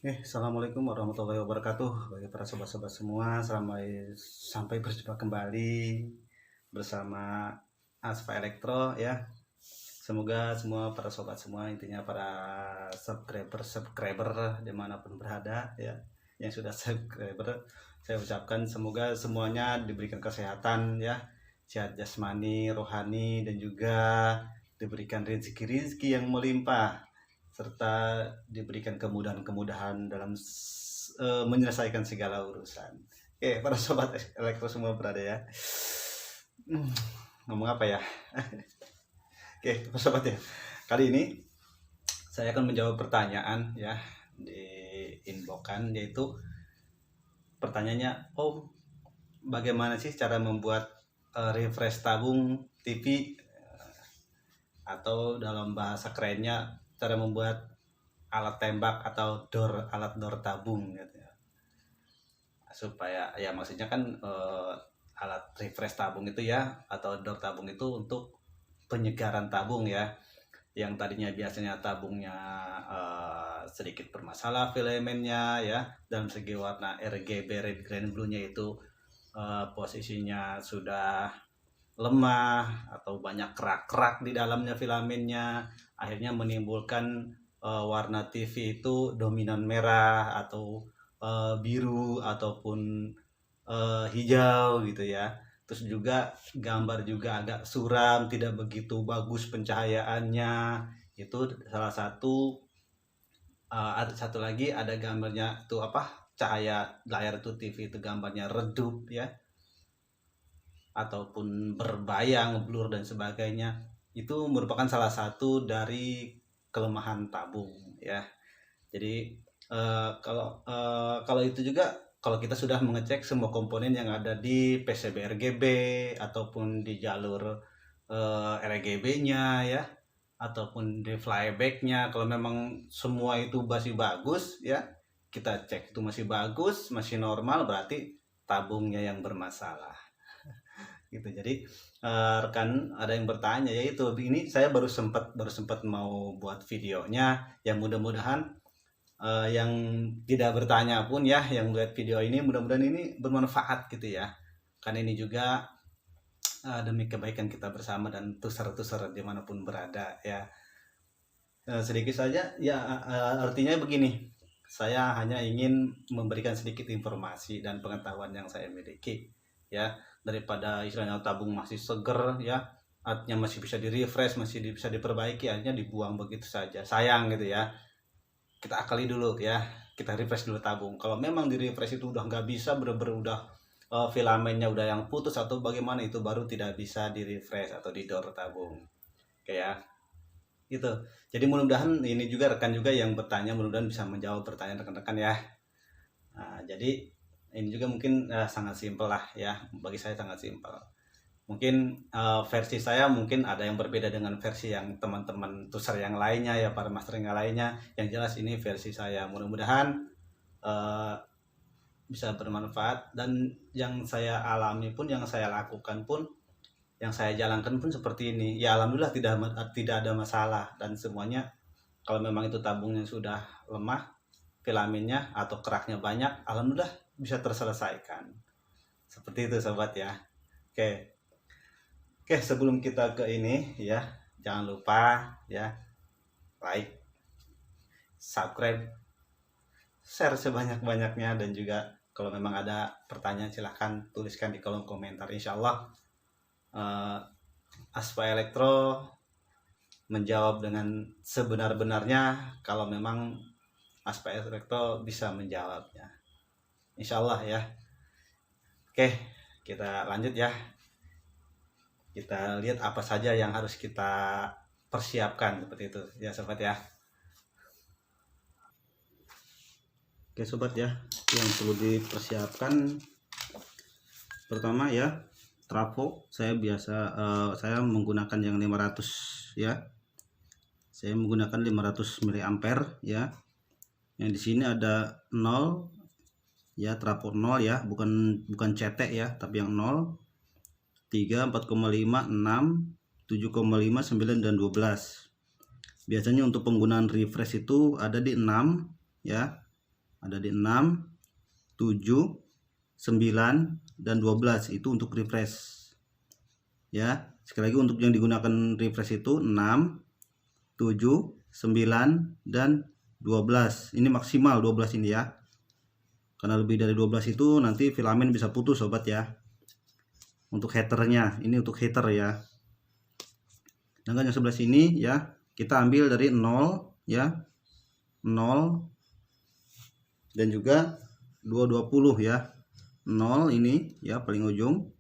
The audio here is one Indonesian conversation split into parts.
Assalamualaikum warahmatullahi wabarakatuh bagi para sobat-sobat semua. Sampai berjumpa kembali bersama Aspa Elektro ya. Semoga semua para sobat semua, intinya para subscriber dimanapun berada ya, yang sudah subscriber, saya ucapkan semoga semuanya diberikan kesehatan ya, sehat jasmani, rohani, dan juga diberikan rezeki yang melimpah, serta diberikan kemudahan-kemudahan dalam menyelesaikan segala urusan. Oke, para sobat elektro semua berada ya. Ngomong apa ya? Oke, para sobat ya. Kali ini saya akan menjawab pertanyaan ya di inboxan, yaitu pertanyaannya, bagaimana sih cara membuat refresh tabung TV, atau dalam bahasa kerennya cara membuat alat tembak atau alat door tabung gitu ya. Supaya ya maksudnya kan alat refresh tabung itu ya, atau door tabung itu untuk penyegaran tabung ya, yang tadinya biasanya tabungnya sedikit bermasalah filamennya ya, dalam segi warna RGB red green blue nya itu posisinya sudah lemah atau banyak kerak-kerak di dalamnya filamennya, akhirnya menimbulkan warna TV itu dominan merah atau biru ataupun hijau gitu ya. Terus juga gambar juga agak suram, tidak begitu bagus pencahayaannya. Itu salah satu. Ada satu lagi, ada gambarnya tuh cahaya layar itu TV itu gambarnya redup ya, ataupun berbayang, blur dan sebagainya. Itu merupakan salah satu dari kelemahan tabung ya. Jadi kalau itu juga, kalau kita sudah mengecek semua komponen yang ada di PCB RGB ataupun di jalur RGB-nya ya, ataupun di flyback-nya, kalau memang semua itu masih bagus ya, kita cek itu masih bagus, masih normal, berarti tabungnya yang bermasalah gitu. Jadi rekan ada yang bertanya, yaitu ini saya baru sempat mau buat videonya, yang mudah-mudahan yang tidak bertanya pun ya, yang melihat video ini mudah-mudahan ini bermanfaat gitu ya, karena ini juga demi kebaikan kita bersama dan tuser-tuser dimanapun berada ya. Sedikit saja ya, artinya begini, saya hanya ingin memberikan sedikit informasi dan pengetahuan yang saya miliki ya, daripada istilahnya tabung masih seger ya, artinya masih bisa di refresh, masih bisa diperbaiki, akhirnya dibuang begitu saja, sayang gitu ya. Kita akali dulu ya, kita refresh dulu tabung. Kalau memang di refresh itu udah nggak bisa, bener-bener udah filamennya udah yang putus atau bagaimana, itu baru tidak bisa di refresh atau di door tabung kayak gitu. Jadi mudah-mudahan ini juga rekan juga yang bertanya, mudah-mudahan bisa menjawab pertanyaan rekan-rekan ya. Nah, jadi ini juga mungkin sangat simpel lah ya, bagi saya sangat simpel. Mungkin versi saya mungkin ada yang berbeda dengan versi yang teman-teman tuser yang lainnya ya, para master yang lainnya. Yang jelas ini versi saya, mudah-mudahan bisa bermanfaat, dan yang saya alami pun, yang saya lakukan pun, yang saya jalankan pun seperti ini ya. Alhamdulillah tidak ada masalah, dan semuanya kalau memang itu tabungnya sudah lemah, filamennya atau keraknya banyak, alhamdulillah bisa terselesaikan. Seperti itu sobat ya. Oke, sebelum kita ke ini ya, jangan lupa ya, like, subscribe, share sebanyak-banyaknya, dan juga kalau memang ada pertanyaan silahkan tuliskan di kolom komentar. Insya Allah Aspa Elektro menjawab dengan sebenar-benarnya kalau memang Aspa Elektro bisa menjawabnya, insya Allah ya. Oke, kita lanjut ya. Kita lihat apa saja yang harus kita persiapkan, seperti itu ya sobat ya. Oke sobat ya, yang perlu dipersiapkan pertama ya, trafo. Saya saya menggunakan yang 500 ya. Saya menggunakan 500 mA ya. Yang di sini ada 0 ya, trafo 0 ya, bukan cetek ya, tapi yang 0, 3, 4,5, 6, 7,5, 9 dan 12. Biasanya untuk penggunaan refresh itu ada di 6 ya. ada di 6, 7, 9, dan 12. Itu untuk refresh ya. Sekali lagi, untuk yang digunakan refresh itu 6, 7, 9, dan 12. Ini maksimal 12 ini ya, karena lebih dari 12 itu nanti filamen bisa putus sobat ya. Untuk heaternya, ini untuk heater ya. Sedangkan yang sebelah sini ya, kita ambil dari 0 ya, 0 dan juga 220 ya. 0 ini ya paling ujung,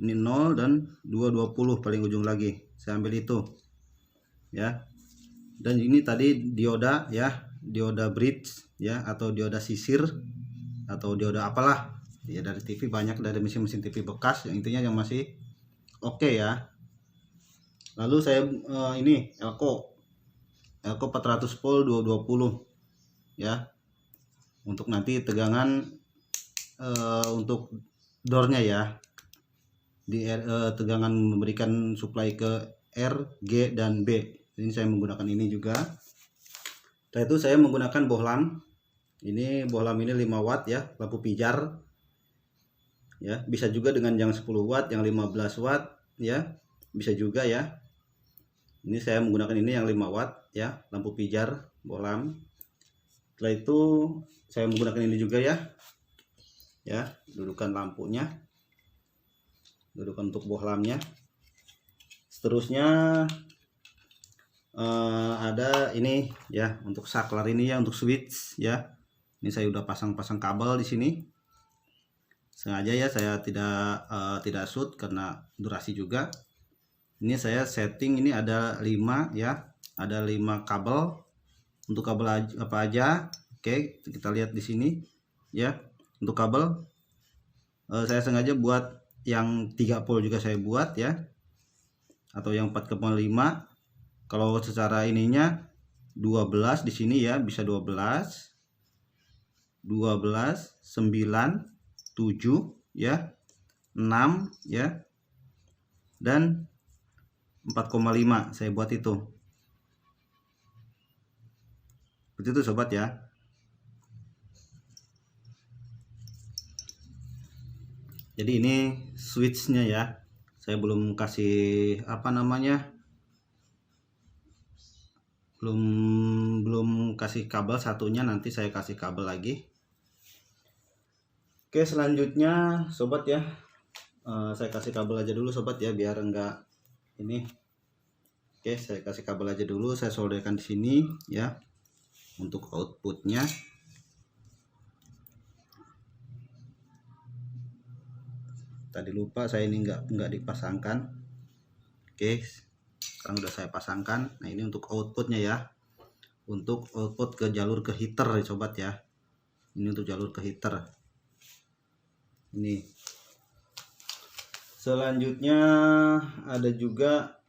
ini 0 dan 220 paling ujung lagi, saya ambil itu ya. Dan ini tadi dioda ya, dioda bridge ya, atau dioda sisir, atau dioda apalah ya, dari TV banyak, dari mesin-mesin TV bekas yang intinya yang masih oke ya. Lalu saya ini Elko 400 volt 220 ya, untuk nanti tegangan untuk doornya ya, di tegangan memberikan supply ke R, G, dan B. Ini saya menggunakan ini juga. Setelah itu saya menggunakan bohlam. Ini bohlam ini 5 watt ya, lampu pijar ya, bisa juga dengan yang 10 watt, yang 15 watt ya, bisa juga ya. Ini saya menggunakan ini yang 5 watt ya, lampu pijar bohlam. Setelah itu saya menggunakan ini juga ya, dudukan lampunya, dudukan untuk bohlamnya. Seterusnya ada ini ya, untuk saklar ini ya, untuk switch ya. Ini saya udah pasang kabel di sini. Sengaja ya saya tidak shoot karena durasi juga. Ini saya setting, ini ada 5 ya, ada 5 kabel. Untuk kabel apa aja? Oke, kita lihat di sini ya. Untuk kabel saya sengaja buat yang 3 pol juga saya buat ya, atau yang 4,5. Kalau secara ininya 12 di sini ya, bisa 12, 9, 7 ya, 6 ya, dan 4,5 saya buat itu. Seperti itu sobat ya. Jadi ini switchnya ya, saya belum kasih apa namanya, belum kasih kabel satunya, nanti saya kasih kabel lagi. Oke, selanjutnya sobat ya, saya kasih kabel aja dulu sobat ya, biar enggak ini. Oke, saya kasih kabel aja dulu, saya solderkan di sini ya, untuk outputnya. Tadi lupa saya ini enggak dipasangkan. Oke, sekarang udah saya pasangkan. Nah, ini untuk outputnya ya, untuk output ke jalur ke heater ya sobat ya. Ini untuk jalur ke heater ini. Selanjutnya ada juga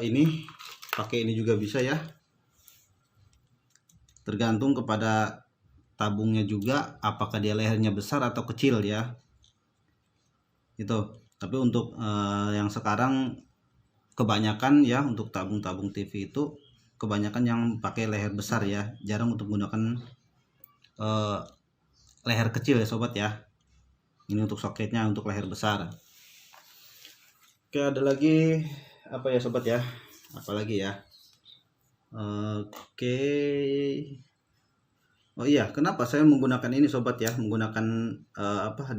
ini, pakai ini juga bisa ya, tergantung kepada tabungnya juga, apakah dia lehernya besar atau kecil ya itu. Tapi untuk yang sekarang kebanyakan ya, untuk tabung-tabung TV itu kebanyakan yang pakai leher besar ya, jarang untuk menggunakan leher kecil ya sobat ya. Ini untuk soketnya untuk leher besar. Oke, ada lagi apa ya sobat ya, apalagi ya. Oke, oh iya, kenapa saya menggunakan ini sobat ya, menggunakan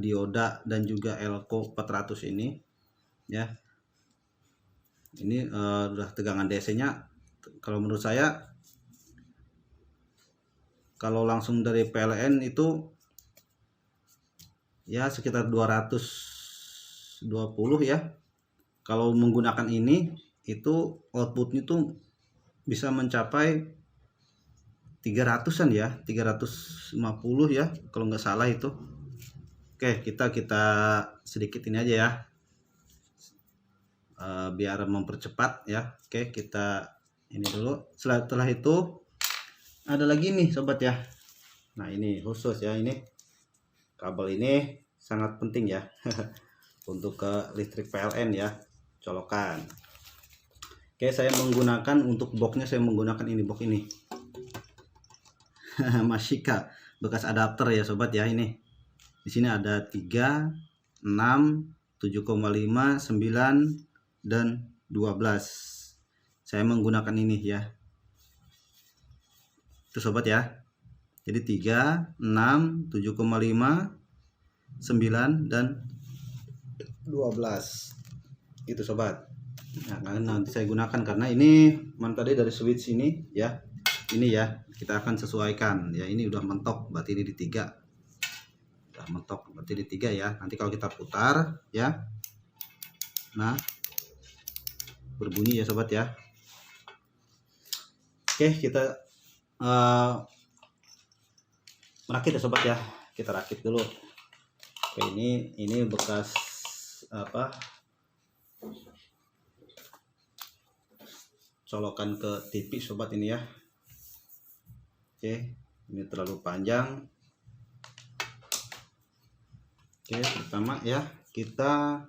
dioda dan juga Elko 400 ini ya. Ini udah tegangan DC nya, kalau menurut saya kalau langsung dari PLN itu ya sekitar 220 ya. Kalau menggunakan ini itu outputnya tuh bisa mencapai 300-an ya, 350 ya kalau nggak salah itu. Oke, kita sedikit ini aja ya, biar mempercepat ya. Oke, kita ini dulu. Setelah itu ada lagi nih sobat ya. Nah, ini khusus ya, ini kabel ini sangat penting ya untuk ke listrik PLN ya, colokan. Oke, saya menggunakan untuk boxnya, saya menggunakan ini, box ini Mashika bekas adapter ya sobat ya. Ini di sini ada 3, 6, 7,5, 9 dan 12. Saya menggunakan ini ya. Itu sobat ya. Jadi 3, 6, 7,5, 9 dan 12. Itu sobat. Nah, nanti saya gunakan karena ini tadi dari switch ini ya. Ini ya, kita akan sesuaikan ya. Ini udah mentok, berarti ini di 3. Udah mentok, berarti di 3 ya. Nanti kalau kita putar ya. Nah, berbunyi ya sobat ya. Oke, kita merakit ya sobat ya. Kita rakit dulu. Oke, ini bekas apa? Colokan ke TV sobat ini ya. Oke, ini terlalu panjang. Oke, pertama ya kita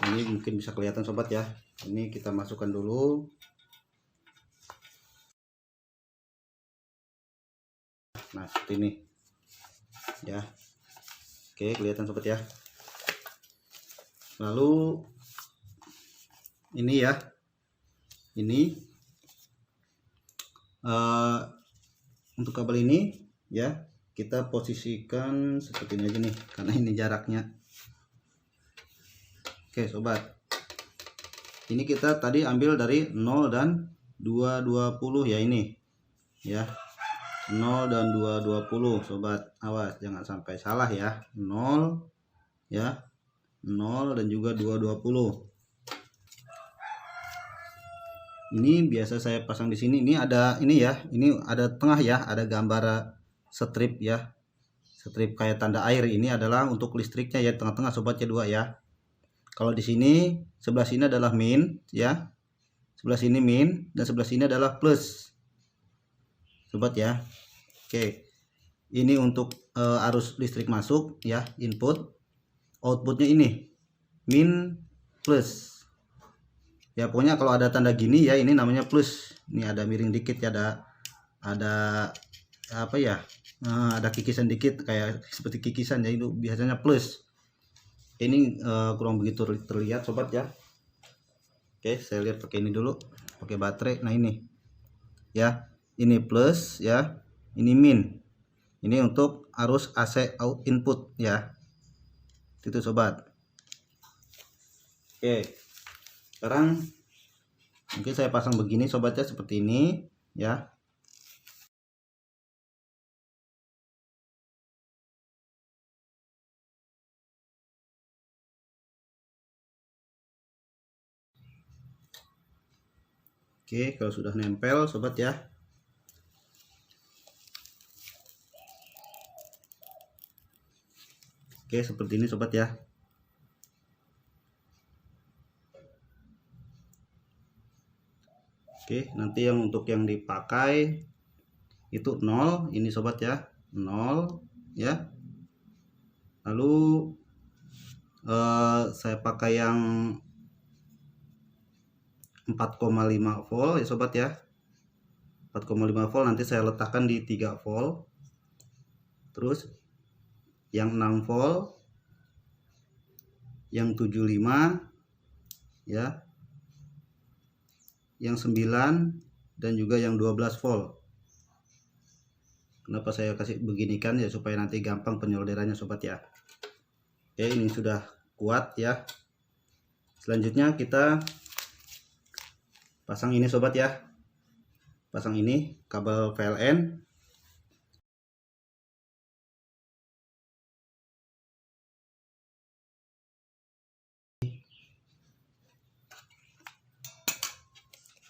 ini mungkin bisa kelihatan sobat ya. Ini kita masukkan dulu. Nah, seperti ini ya. Oke, kelihatan sobat ya. Lalu ini ya, ini untuk kabel ini ya, kita posisikan seperti ini aja nih, karena ini jaraknya. Oke sobat, ini kita tadi ambil dari 0 dan 220 ya, ini ya, 0 dan 220 sobat, awas jangan sampai salah ya. 0 ya, 0 dan juga 220. Ini biasa saya pasang di sini. Ini ada ini ya, ini ada tengah ya, ada gambar strip ya, strip kayak tanda air. Ini adalah untuk listriknya ya, tengah-tengah sobat ya, 2 ya. Kalau di sini sebelah sini adalah min ya, sebelah sini min, dan sebelah sini adalah plus sobat ya. Oke, ini untuk arus listrik masuk ya, input, outputnya ini min plus ya. Pokoknya kalau ada tanda gini ya, ini namanya plus. Ini ada miring dikit ya, ada apa ya, ada kikisan dikit kayak seperti kikisan ya, itu biasanya plus. Ini kurang begitu terlihat sobat ya. Oke, saya lihat pakai ini dulu, pakai baterai. Nah ini ya, ini plus ya, ini min. Ini untuk arus AC out input ya, itu sobat. Oke, sekarang mungkin saya pasang begini sobatnya, seperti ini ya. Oke, kalau sudah nempel sobat ya. Oke, seperti ini sobat ya. Oke, nanti yang untuk yang dipakai itu 0 ini sobat ya, 0 ya. Lalu saya pakai yang 4,5 volt ya sobat ya, 4,5 volt. Nanti saya letakkan di 3 volt. Terus yang 6 volt, yang 75 ya, yang 9 dan juga yang 12 volt. Kenapa saya kasih beginikan ya, supaya nanti gampang penyolderannya sobat ya. Oke, ini sudah kuat ya. Selanjutnya kita pasang ini sobat ya, pasang ini kabel PLN.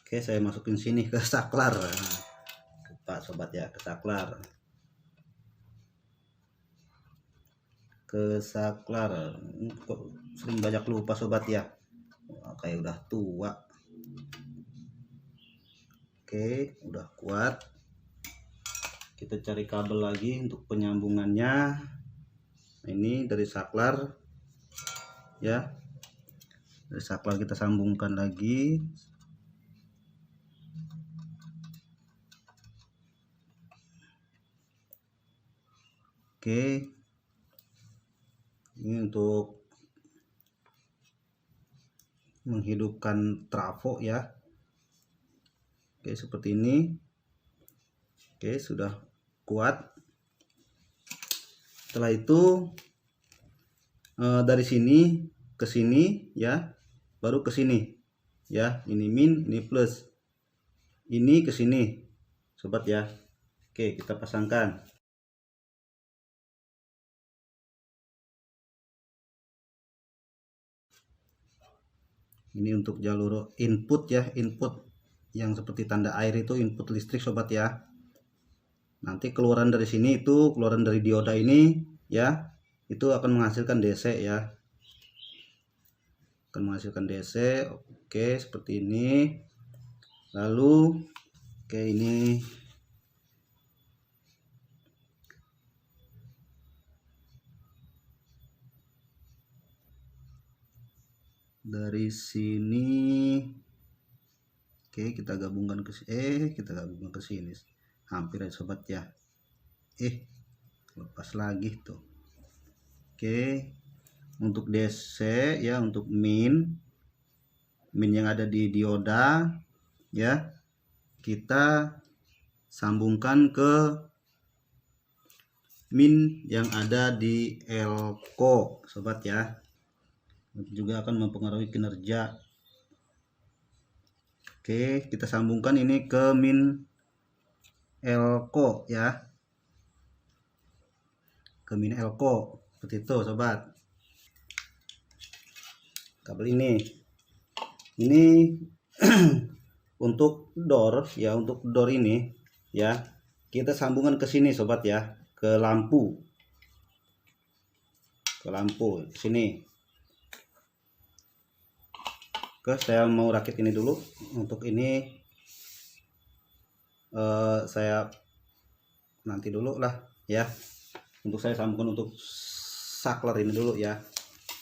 Oke, saya masukin sini ke saklar. Pak sobat ya, ke saklar. Ke saklar. Kok sering banyak lupa sobat ya. Wah, kayak udah tua. Oke, udah kuat. Kita cari kabel lagi untuk penyambungannya. Nah, ini dari saklar ya. Dari saklar kita sambungkan lagi. Oke, ini untuk menghidupkan trafo ya. Oke, seperti ini. Oke, sudah kuat. Setelah itu dari sini ke sini ya, baru ke sini ya. Ini min, ini plus. Ini ke sini, sobat ya. Oke, kita pasangkan. Ini untuk jalur input ya, input yang seperti tanda air itu input listrik sobat ya. Nanti keluaran dari sini itu keluaran dari dioda ini ya, itu akan menghasilkan DC ya. Akan menghasilkan DC. Oke, seperti ini. Lalu oke, ini dari sini. Oke, kita gabungkan ke sini. Hampir ya sobat ya. Lepas lagi tuh. Oke. Untuk DC ya, untuk min yang ada di dioda ya, kita sambungkan ke min yang ada di elko sobat ya. Itu juga akan mempengaruhi kinerja. Oke, kita sambungkan ini ke min elko ya, ke min elko seperti itu sobat. Kabel ini untuk door ya, untuk door ini ya, kita sambungkan ke sini sobat ya, ke lampu sini. Oke, saya mau rakit ini dulu. Untuk ini saya nanti dulu lah ya. Untuk saya sambungkan untuk saklar ini dulu ya.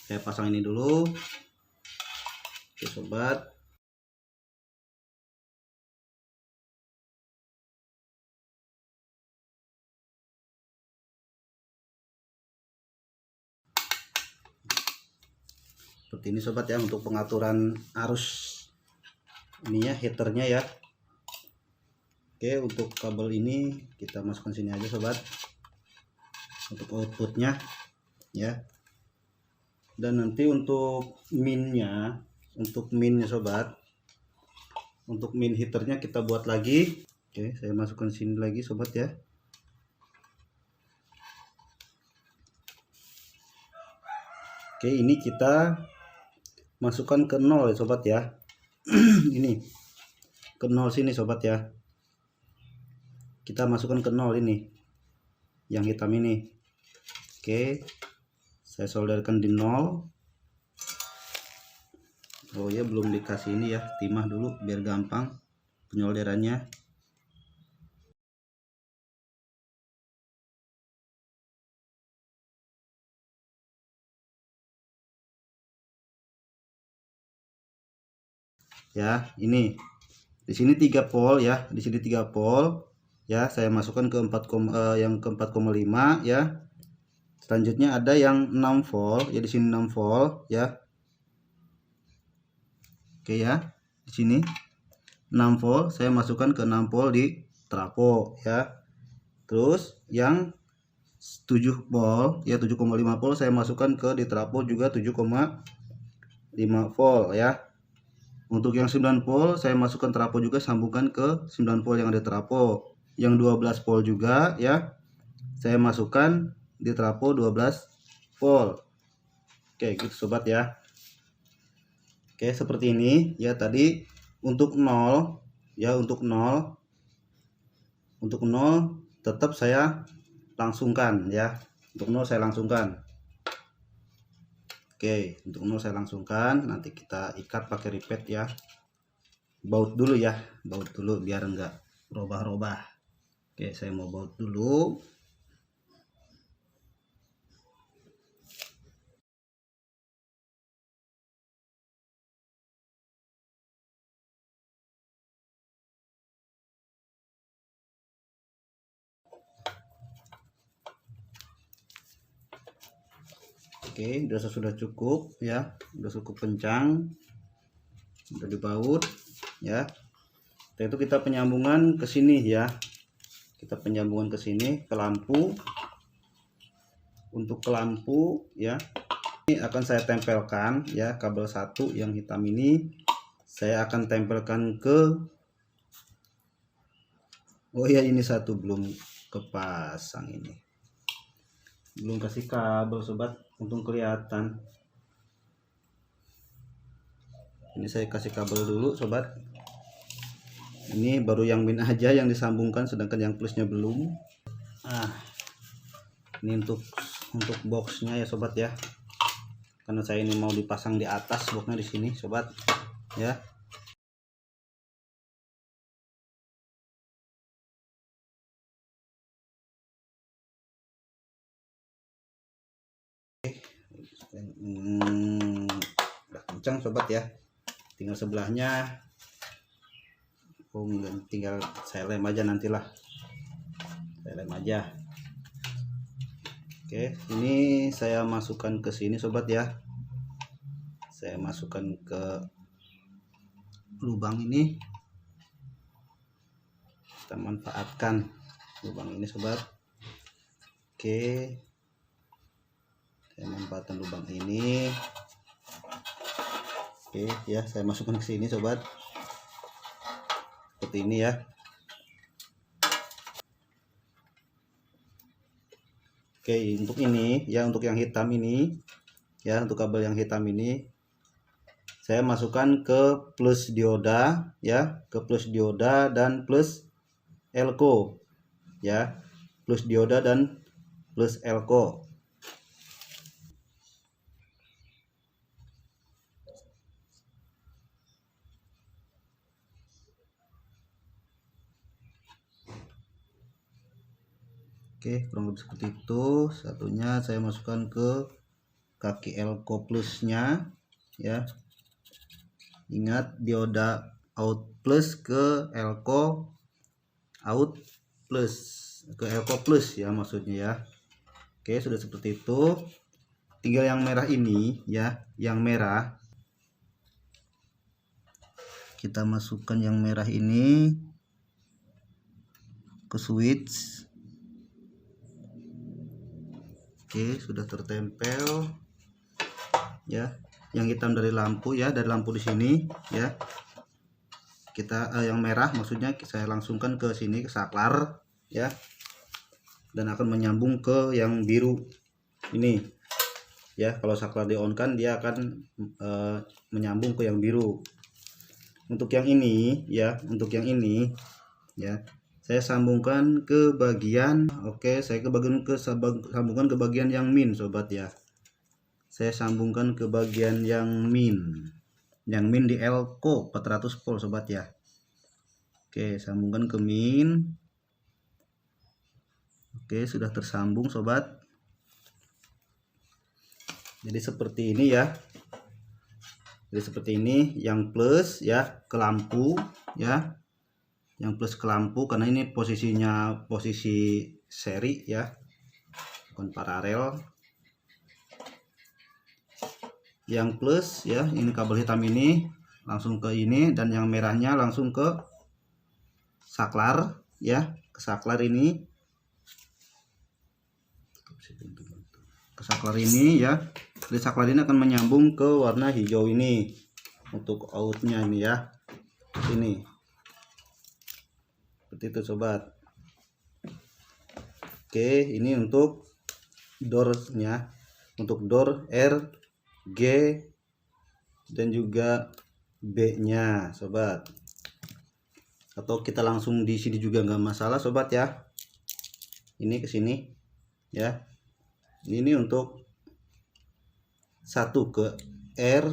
Saya pasang ini dulu. Oke sobat. Seperti ini sobat ya, untuk pengaturan arus ini ya, heaternya ya. Oke, untuk kabel ini kita masukkan sini aja sobat, untuk outputnya ya. Dan nanti untuk minnya sobat, untuk min heaternya kita buat lagi. Oke, saya masukkan sini lagi sobat ya. Oke, ini kita masukkan ke 0 ya sobat ya. Ini ke 0 sini sobat ya. Kita masukkan ke 0 ini, yang hitam ini. Oke, saya solderkan di 0. Oh ya, belum dikasih ini ya, timah dulu biar gampang penyolderannya. Ya, ini di sini 3 volt ya, di sini 3 volt ya. Saya masukkan ke 4, yang ke 4,5 ya. Selanjutnya ada yang 6 volt ya, di sini 6 volt ya. Oke ya, di sini 6 volt saya masukkan ke 6 volt di trafo ya. Terus yang 7 volt ya, 7,5 volt saya masukkan ke di trafo juga 7,5 volt ya. Untuk yang 9 volt saya masukkan trafo juga, sambungkan ke 9 volt yang ada trafo. Yang 12 volt juga ya, saya masukkan di trafo 12 volt. Oke gitu sobat ya. Oke, seperti ini ya. Tadi untuk 0 ya, untuk 0 tetap saya langsungkan ya. Untuk 0 saya langsungkan. Oke, untuk 0 saya langsungkan. Nanti kita ikat pakai ripet ya. Baut dulu ya, baut dulu biar enggak robah-robah. Oke, saya mau baut dulu. Oke, dirasa sudah cukup ya, sudah cukup kencang, sudah dibaut ya. Setelah itu kita penyambungan ke sini ya, kita penyambungan ke sini ke lampu. Untuk ke lampu ya, ini akan saya tempelkan ya, kabel 1 yang hitam ini saya akan tempelkan ke, oh ya ini satu belum kepasang, ini belum kasih kabel sobat, untung kelihatan. Ini saya kasih kabel dulu sobat, ini baru yang min aja yang disambungkan, sedangkan yang plusnya belum. Nah ini untuk boxnya ya sobat ya, karena saya ini mau dipasang di atas, boxnya di sini sobat ya. Udah kencang sobat ya, tinggal sebelahnya tinggal saya lem aja, nantilah saya lem aja. Oke, ini saya masukkan ke sini sobat ya, saya masukkan ke lubang ini, kita manfaatkan lubang ini sobat. Oke, saya manfaatkan lubang ini. Oke ya, saya masukkan ke sini sobat, seperti ini ya. Oke, untuk ini ya, untuk yang hitam ini ya, untuk kabel yang hitam ini saya masukkan ke plus dioda ya, ke plus dioda dan plus elko ya, plus dioda dan plus elko. Oke, kurang lebih seperti itu. Satunya saya masukkan ke kaki elko plusnya ya. Ingat, dioda out plus ke elko out plus, ke elko plus ya maksudnya ya. Oke, sudah seperti itu. Tinggal yang merah ini ya, yang merah kita masukkan, yang merah ini ke switch. Oke, sudah tertempel ya. Yang hitam dari lampu ya, dari lampu di sini ya. Kita yang merah maksudnya saya langsungkan ke sini, ke saklar ya. Dan akan menyambung ke yang biru ini ya. Kalau saklar di on kan dia akan menyambung ke yang biru. Untuk yang ini ya, untuk yang ini ya, saya sambungkan ke bagian, oke, saya sambungkan ke bagian yang min sobat ya. Saya sambungkan ke bagian yang min di elko 400 volt sobat ya. Oke, sambungkan ke min. Oke, sudah tersambung sobat. Jadi seperti ini ya. Jadi seperti ini, yang plus ya ke lampu ya, yang plus ke lampu, karena ini posisinya posisi seri ya, bukan paralel. Yang plus ya, ini kabel hitam ini langsung ke ini, dan yang merahnya langsung ke saklar ya, ke saklar ini, ke saklar ini ya. Jadi saklar ini akan menyambung ke warna hijau ini untuk outnya ini ya, ini seperti itu sobat. Oke, ini untuk door-nya, untuk door R, G dan juga B-nya sobat. Atau kita langsung di sini juga nggak masalah sobat ya. Ini ke sini ya. Ini untuk satu ke R,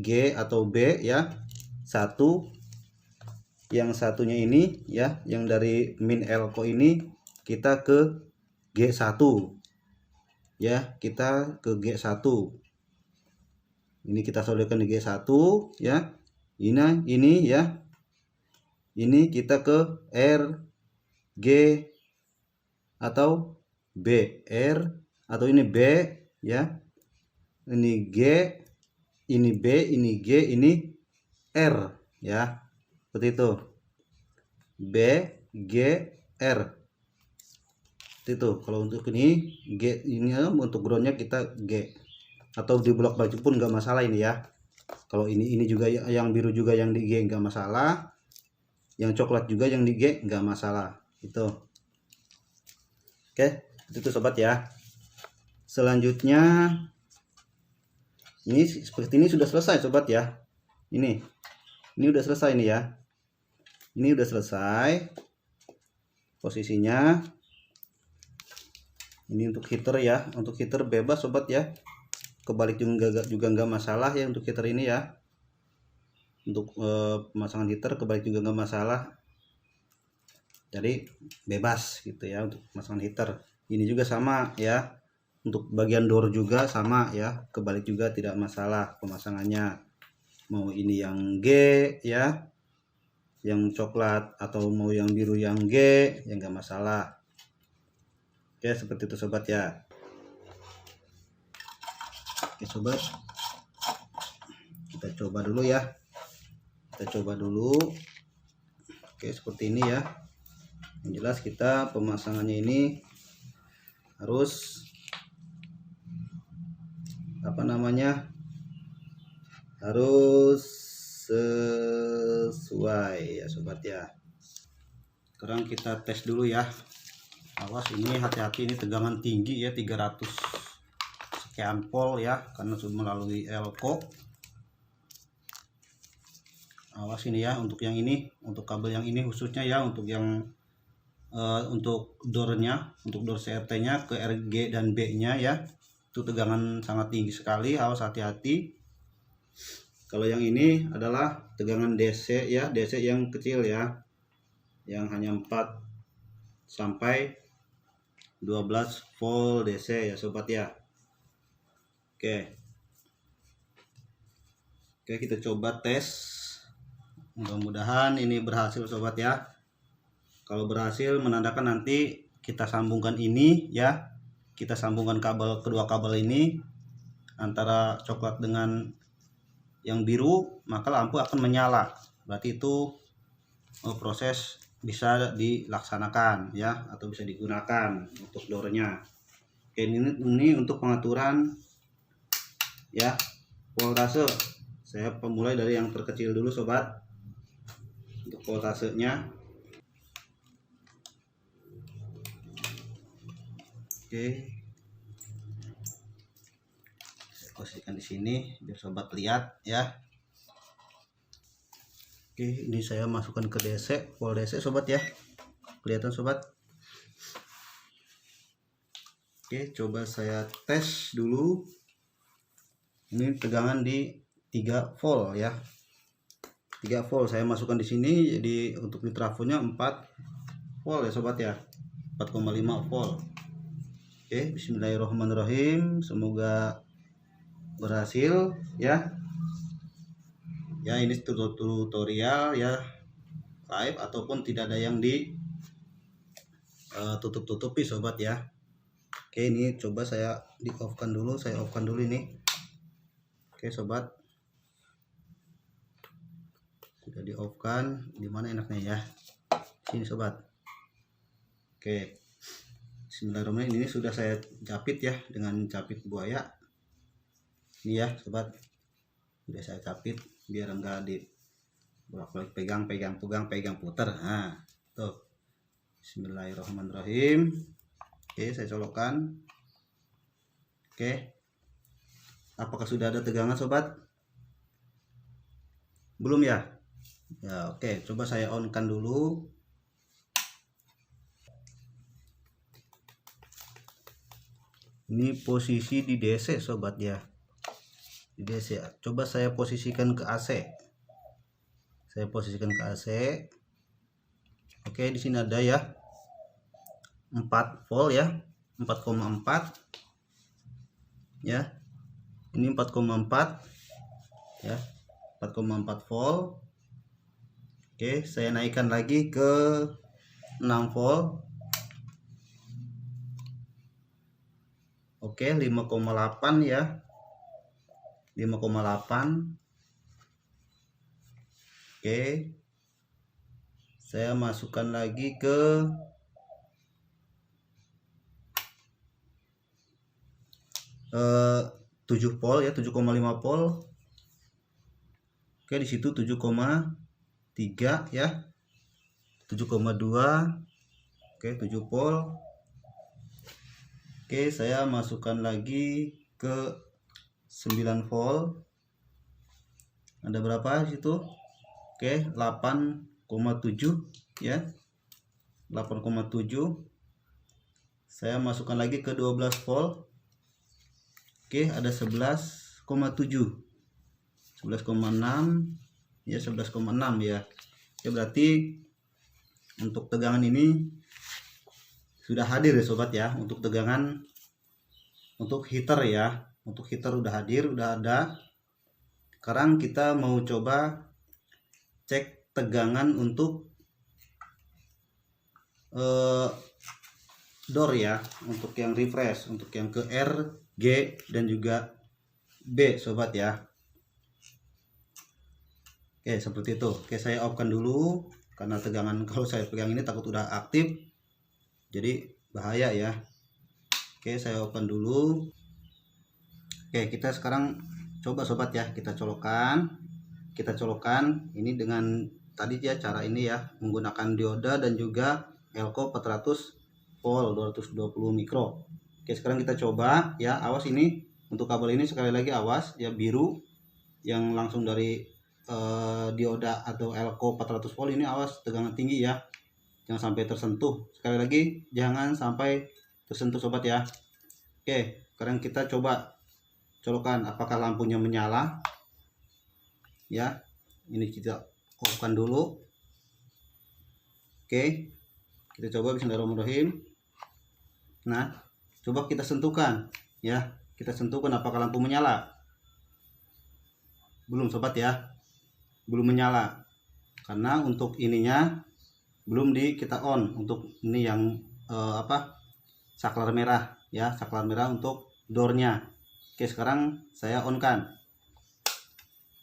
G atau B ya. Satu, yang satunya ini ya, yang dari min elko ini kita ke G1 ya, kita ke G1. Ini kita solderkan di G1 ya. Ini ya. Ini kita ke R, G atau B, R atau ini B, ya. Ini G, ini B, ini G, ini R ya. Seperti itu. B, G, R. Seperti itu. Kalau untuk ini G, ini untuk groundnya kita G. Atau di blok baju pun nggak masalah ini ya. Kalau ini juga yang biru juga yang di G nggak masalah. Yang coklat juga yang di G nggak masalah. Itu. Oke, itu sobat ya. Selanjutnya ini seperti ini sudah selesai sobat ya. Ini udah selesai nih ya. Ini udah selesai posisinya. Ini untuk heater ya. Untuk heater bebas sobat ya. Kebalik juga nggak masalah ya untuk heater ini ya. Untuk pemasangan heater kebalik juga nggak masalah. Jadi bebas gitu ya untuk pemasangan heater. Ini juga sama ya. Untuk bagian door juga sama ya. Kebalik juga tidak masalah pemasangannya. Mau ini yang G ya, yang coklat atau mau yang biru yang G, ya nggak masalah. Oke, seperti itu sobat ya. Oke sobat, kita coba dulu ya. Kita coba dulu. Oke, seperti ini ya. Yang jelas kita pemasangannya ini harus harus sesuai ya sobat ya. Sekarang kita tes dulu ya. Awas ini hati-hati, ini tegangan tinggi ya, 300 sekian volt ya, karena sudah melalui elko. Awas ini ya, untuk yang ini, untuk kabel yang ini khususnya ya, untuk yang untuk door-nya, untuk door CRT nya ke RG dan B nya ya, itu tegangan sangat tinggi sekali. Awas, hati-hati. Kalau yang ini adalah tegangan DC ya, DC yang kecil ya, yang hanya 4 sampai 12 volt DC ya sobat ya. Oke, kita coba tes. Mudah-mudahan ini berhasil sobat ya. Kalau berhasil menandakan nanti kita sambungkan ini ya, kita sambungkan kedua kabel ini antara coklat dengan yang biru, maka lampu akan menyala. Berarti itu proses bisa dilaksanakan ya, atau bisa digunakan untuk doornya. Oke, ini untuk pengaturan ya voltase. Saya pemulai dari yang terkecil dulu sobat. Untuk voltasenya, oke, saya posisikan di sini biar sobat lihat ya. Oke, ini saya masukkan ke DC, volt DC sobat ya. Kelihatan sobat. Oke, coba saya tes dulu. Ini tegangan di 3 volt ya. 3 volt saya masukkan di sini, jadi untuk di trafonya 4 volt ya sobat ya. 4,5 volt. Oke, bismillahirrahmanirrahim. Semoga berhasil ya. Ya, ini tutorial ya, live ataupun tidak ada yang di tutup-tutupi sobat ya. Oke, ini coba saya di off-kan dulu, saya off-kan dulu ini. Oke sobat, sudah di off-kan. Dimana enaknya ya, sini sobat. Oke, bismillahirrahmanirrahim. Ini sudah saya capit ya dengan capit buaya ini ya sobat. Sudah saya capit biar enggak di bolak-balik pegang putar. Nah tuh, bismillahirrahmanirrahim. Oke, saya colokkan. Oke, apakah sudah ada tegangan sobat? Belum ya? Ya, oke, coba saya on kan dulu. Ini posisi di DC sobat ya. Di DC. Coba saya posisikan ke AC. Saya posisikan ke AC. Oke, di sini ada ya 4 volt ya. 4,4 ya. Ini 4,4 ya. 4,4 volt. Oke, saya naikkan lagi ke 6 volt. Oke, 5,8 ya. 5,8. Oke. Saya masukkan lagi ke 7 volt ya, 7,5 volt. Oke, di situ 7,3 ya. 7,2. Oke, 7 volt. Oke, saya masukkan lagi ke 9 volt. Ada berapa di situ? Oke, 8,7 ya. 8,7. Saya masukkan lagi ke 12 volt. Oke, ada 11,7. 11,6 ya, 11,6 ya. Oke, berarti untuk tegangan ini sudah hadir ya sobat ya. Untuk tegangan untuk heater ya. Untuk heater udah hadir, udah ada. Sekarang kita mau coba cek tegangan untuk door ya, untuk yang refresh, untuk yang ke R, G dan juga B sobat ya. Oke, seperti itu. Oke, saya off kan dulu karena tegangan kalau saya pegang ini takut udah aktif, jadi bahaya ya. Oke, saya off kan dulu. Oke, kita sekarang coba sobat ya, kita colokkan ini dengan tadi ya cara ini ya, menggunakan dioda dan juga Elco 400 volt 220 mikro. Oke, sekarang kita coba ya. Awas ini untuk kabel ini, sekali lagi awas ya, biru yang langsung dari dioda atau Elco 400 volt ini, awas tegangan tinggi ya, jangan sampai tersentuh. Sekali lagi jangan sampai tersentuh sobat ya. Oke, sekarang kita coba colokkan apakah lampunya menyala ya. Ini kita off-kan dulu. Oke, kita coba, bismillahirrahmanirrahim. Nah, coba kita sentuhkan ya, kita sentuhkan apakah lampu menyala. Belum sobat ya, belum menyala karena untuk ininya belum kita on. Untuk ini yang saklar merah ya, saklar merah untuk doornya. Oke, sekarang saya on kan.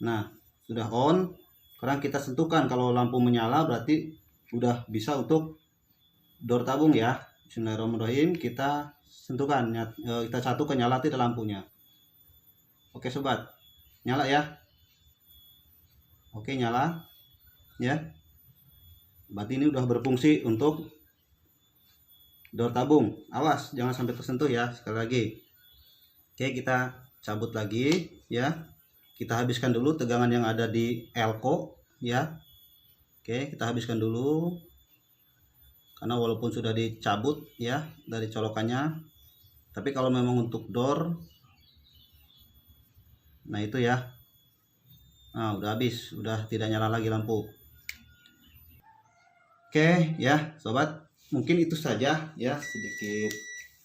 Nah, sudah on. Sekarang kita sentuhkan, kalau lampu menyala berarti udah bisa untuk door tabung ya. Bismillahirrahmanirrahim, kita sentuhkan, kita satukan, nyala tidak lampunya. Oke sobat, nyala ya. Oke, nyala ya, berarti ini udah berfungsi untuk door tabung. Awas jangan sampai tersentuh ya, sekali lagi. Oke, kita cabut lagi ya, kita habiskan dulu tegangan yang ada di Elco ya. Oke, kita habiskan dulu karena walaupun sudah dicabut ya dari colokannya, tapi kalau memang untuk door, nah itu ya, nah udah habis, udah tidak nyala lagi lampu. Oke ya sobat, mungkin itu saja ya, sedikit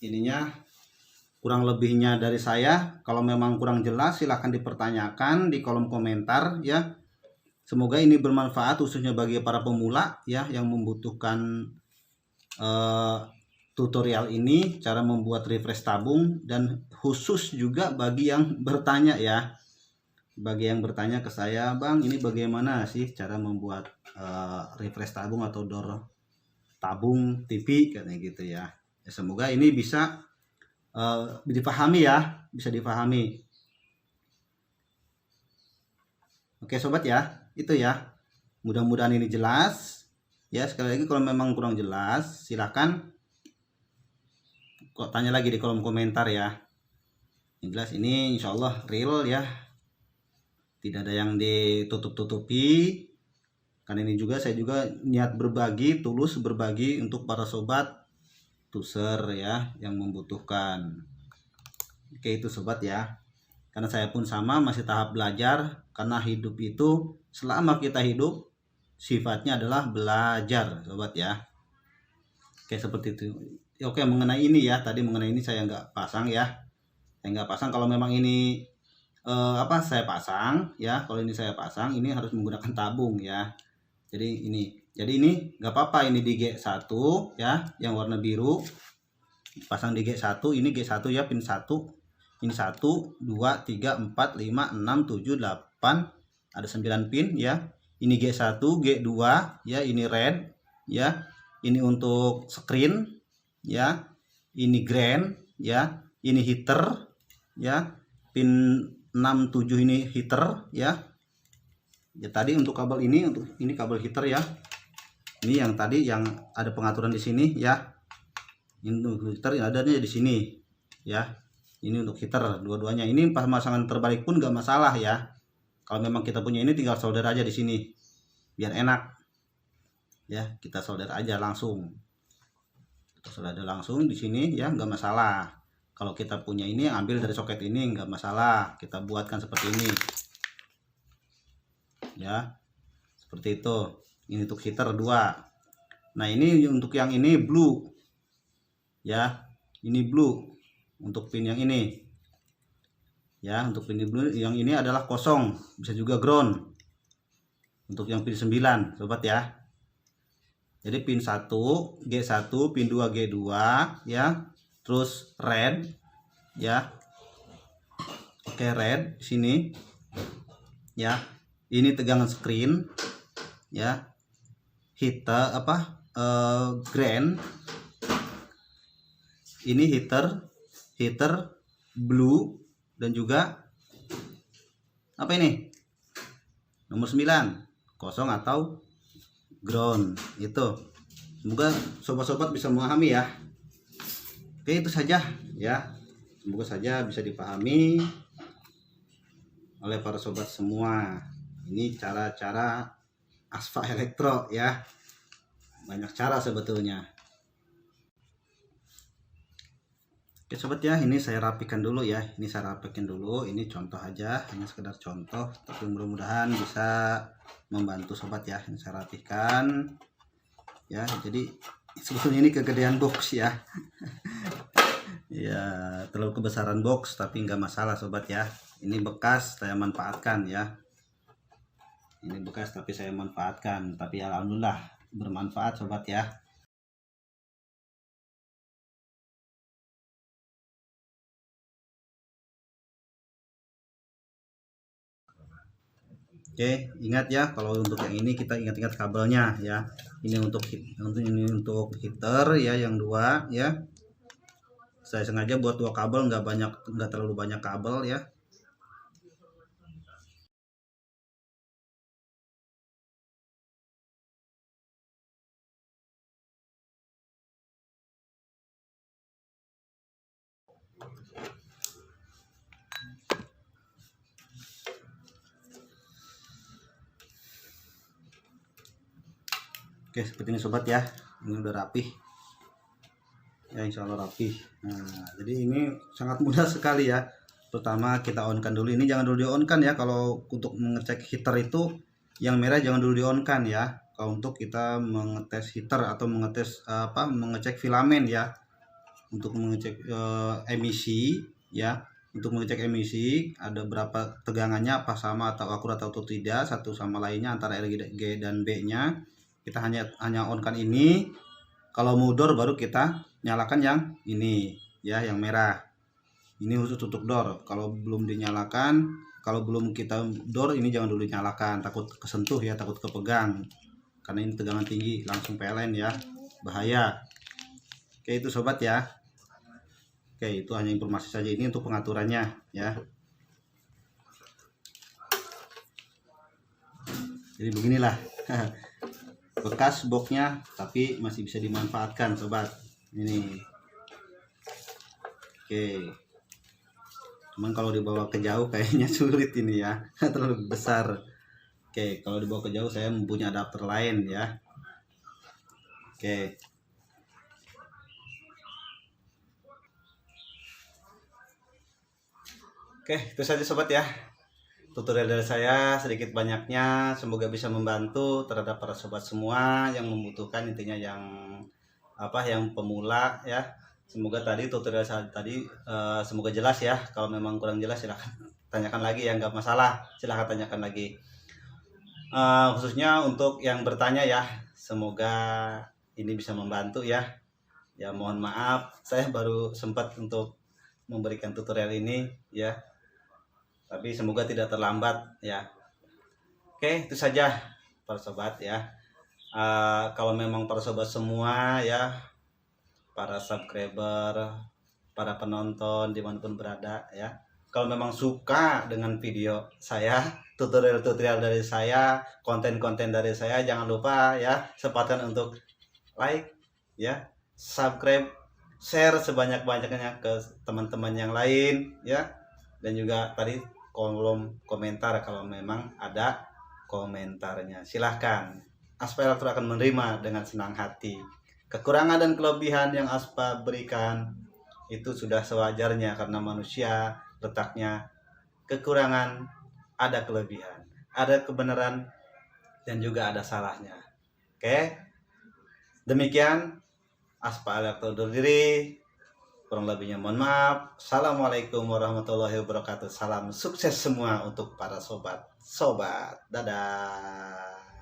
ininya, kurang lebihnya dari saya. Kalau memang kurang jelas silahkan dipertanyakan di kolom komentar ya. Semoga ini bermanfaat khususnya bagi para pemula ya, yang membutuhkan tutorial ini, cara membuat refresh tabung, dan khusus juga bagi yang bertanya ya, bagi yang bertanya ke saya, Bang ini bagaimana sih cara membuat refresh tabung atau door tabung TV katanya gitu ya. Semoga ini bisa dipahami ya, bisa dipahami. Oke sobat ya, itu ya, mudah-mudahan ini jelas ya. Sekali lagi kalau memang kurang jelas silahkan kok tanya lagi di kolom komentar ya. Yang jelas ini insya Allah real ya, tidak ada yang ditutup-tutupi. Karena ini juga saya juga niat berbagi, tulus berbagi untuk para sobat tuser ya yang membutuhkan. Oke, itu sobat ya, karena saya pun sama masih tahap belajar, karena hidup itu selama kita hidup sifatnya adalah belajar sobat ya. Oke, seperti itu. Oke, mengenai ini ya, tadi mengenai ini saya nggak pasang ya, saya nggak pasang. Kalau memang ini saya pasang ya, kalau ini saya pasang, ini harus menggunakan tabung ya. Jadi ini nggak apa-apa, ini di G1 ya yang warna biru. pasang di G1. Ini G1 ya, pin 1. Ini 1 2 3 4 5 6 7 8, ada 9 pin ya. Ini G1, G2 ya, ini red ya. Ini untuk screen ya. Ini ground ya. Ini heater ya. Pin 6 7 ini heater ya. Ya tadi untuk kabel ini, untuk ini kabel heater ya. Ini yang tadi yang ada pengaturan di sini ya. Ini untuk heater adanya di sini ya. Ini untuk heater dua-duanya. Ini pemasangan terbalik pun nggak masalah ya. Kalau memang kita punya ini tinggal solder aja di sini biar enak ya. Kita solder aja langsung. Kita solder langsung di sini ya, nggak masalah. Kalau kita punya ini ambil dari soket ini nggak masalah. Kita buatkan seperti ini. Ya seperti itu. Ini untuk heater 2. Nah ini untuk yang ini blue ya, ini blue untuk pin yang ini ya. Untuk pin blue yang ini adalah kosong, bisa juga ground untuk yang pin 9 sobat ya. Jadi pin 1 G1, pin 2 G2 ya, terus red ya. Oke, red di sini ya. Ini tegangan screen ya. Heater ground. Ini heater blue dan juga apa ini? Nomor 9, kosong atau ground itu. Semoga sobat-sobat bisa memahami ya. Oke, itu saja ya. Semoga saja bisa dipahami oleh para sobat semua. Ini cara-cara Asfa Elektro ya. Banyak cara sebetulnya. Oke sobat ya, ini saya rapikan dulu ya. Ini saya rapikan dulu. Ini contoh aja, hanya sekedar contoh, tapi mudah-mudahan bisa membantu sobat ya. Ini saya rapikan ya. Jadi sebetulnya ini kegedean box ya. Ya terlalu kebesaran box, tapi nggak masalah sobat ya. Ini bekas saya manfaatkan ya. Ini bekas tapi saya manfaatkan, tapi alhamdulillah bermanfaat sobat ya. Oke, ingat ya, kalau untuk yang ini kita ingat-ingat kabelnya ya. Ini untuk heater ya, yang 2 ya. Saya sengaja buat 2 kabel, nggak terlalu banyak kabel ya. Oke, seperti ini sobat ya. Ini udah rapi ya, insya Allah rapi. Nah jadi ini sangat mudah sekali ya. Pertama kita on kan dulu. Ini jangan dulu di on kan ya. Kalau untuk mengecek heater itu yang merah jangan dulu di on kan ya. Kalau untuk kita mengetes heater atau mengecek filamen ya. Untuk mengecek emisi ya. Untuk mengecek emisi ada berapa tegangannya, apa sama atau akurat atau tidak satu sama lainnya antara RG dan B nya. Kita hanya on kan ini. Kalau mau door baru kita nyalakan yang ini ya, yang merah. Ini khusus untuk door. Kalau belum dinyalakan, kalau belum kita door, ini jangan dulu dinyalakan, takut kesentuh ya, takut kepegang karena ini tegangan tinggi, langsung PLN ya, bahaya. Oke itu sobat ya. Oke itu hanya informasi saja, ini untuk pengaturannya ya. Jadi beginilah bekas boxnya, tapi masih bisa dimanfaatkan sobat. Ini oke, cuman kalau dibawa ke jauh kayaknya sulit ini ya. Terlalu besar. Oke, kalau dibawa ke jauh saya mempunyai adapter lain ya. Oke, itu saja sobat ya. Tutorial dari saya sedikit banyaknya semoga bisa membantu terhadap para sobat semua yang membutuhkan, intinya yang pemula ya. Semoga tadi tutorial saya tadi semoga jelas ya. Kalau memang kurang jelas silahkan tanyakan lagi ya, nggak masalah, silahkan tanyakan lagi. Khususnya untuk yang bertanya ya, semoga ini bisa membantu ya. Ya mohon maaf, saya baru sempat untuk memberikan tutorial ini ya. Tapi semoga tidak terlambat ya. Oke, itu saja para sobat ya. Kalau memang para sobat semua ya, para subscriber, para penonton dimanapun berada ya, kalau memang suka dengan video saya, tutorial-tutorial dari saya, konten-konten dari saya, jangan lupa ya, sempatkan untuk like ya, subscribe, share sebanyak-banyaknya ke teman-teman yang lain ya, dan juga tadi kolom komentar kalau memang ada komentarnya, silahkan. Aspa Elektro akan menerima dengan senang hati. Kekurangan dan kelebihan yang Aspa berikan itu sudah sewajarnya, karena manusia letaknya kekurangan, ada kelebihan, ada kebenaran, dan juga ada salahnya. Oke, demikian Aspa Elektro undur diri. Kurang lebihnya mohon maaf. Assalamualaikum warahmatullahi wabarakatuh. Salam sukses semua untuk para sobat. Dadah.